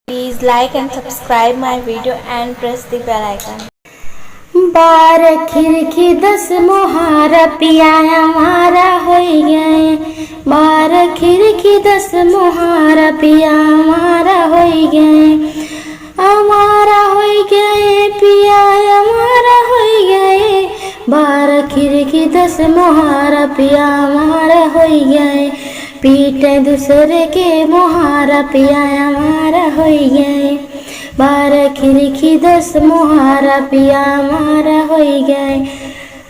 Please like and subscribe my video and press the bell icon. बार खिड़की 10 मोहारा पिया हमारा हो गए। बार खिड़की 10 मोहारा पिया हमारा हो गए। हमारा हो गए पिया हमारा हो गए। बार खिड़की 10 मोहारा पिया हमारा हो गए। पीटे दूसरे के मोहारा पिया हमारा हो गए। बार खिड़की 10 मोहारा पिया हमारा हो गए।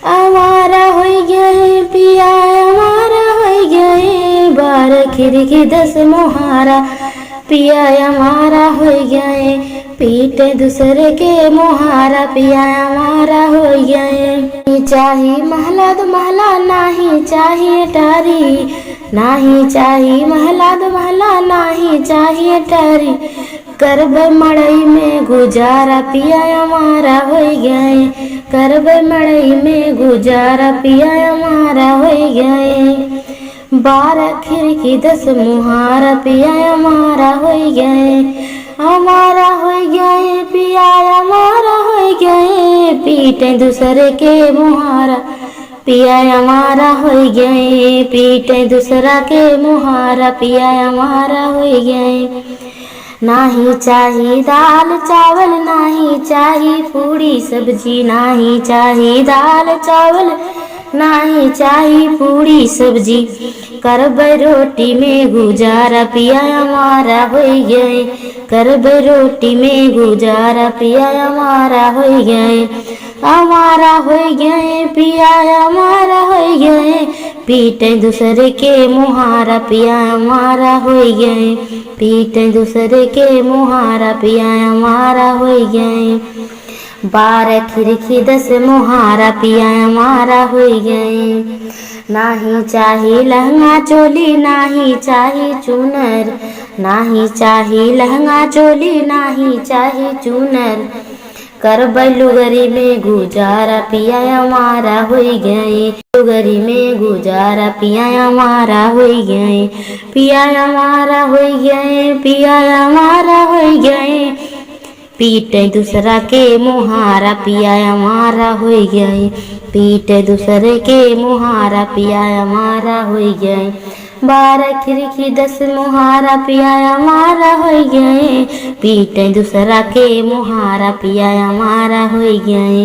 हमारा हो गए पिया हमारा हो गए। बार खिड़की 10 मोहारा पिया हमारा हो गए। पीटे दूसरे के मोहारा पिया हमारा हो गए। नहीं चाहिए महला दो महला नहीं चाहिए टारी। नहीं चाहिए महला दो महला नहीं चाहिए टारी। करब मड़ई में गुजारा पिया हमारा हो गए। करब मड़ई में गुजारा पिया हमारा हो गए। 12 खिड़की 10 मोहारा पिया हमारा हो गए। हमारा हो गए पिया हमारा हो गए। पीटे दूसरे के मोहारा पिया हमारा हो गए। पीटे दूसरा के मोहारा पिया हमारा हो गए। नहीं चाहिए दाल चावल नहीं चाहिए पूड़ी सब्जी। नहीं चाहिए दाल चावल नहीं चाहिए पूड़ी सब्जी। करब रोटी में गुजारा पिया हमारा हो गए। करब रोटी में गुजारा पिया हमारा हो गए। हमारा हो गए पिया हमारा हो गए। पीटे दूसरे के मोहारा पिया हमारा हो गए। पीटे दूसरे के मोहारा पिया हमारा हो गए। 12 खिड़की 10 मोहारा पिया हमारा हो गए। नहीं चाहिए लहंगा चोली नहीं चाहिए चूनर। नहीं चाहिए लहंगा चोली नहीं चाहिए चूनर। करब लुगरी में गुजारा पिया हमारा हो गए। लुगरी में गुजारा पिया हमारा हो गए। पिया हमारा हो गए पिया हमारा हो गए। पीटे दूसरा के मोहारा पिया हमारा हो गए। पीटे दूसरे के मोहारा पिया हमारा हो गए। 12 खिड़की 10 मोहारा पिया हमारा हो गए। पीटे दूसरा के मोहारा पिया हमारा हो गए।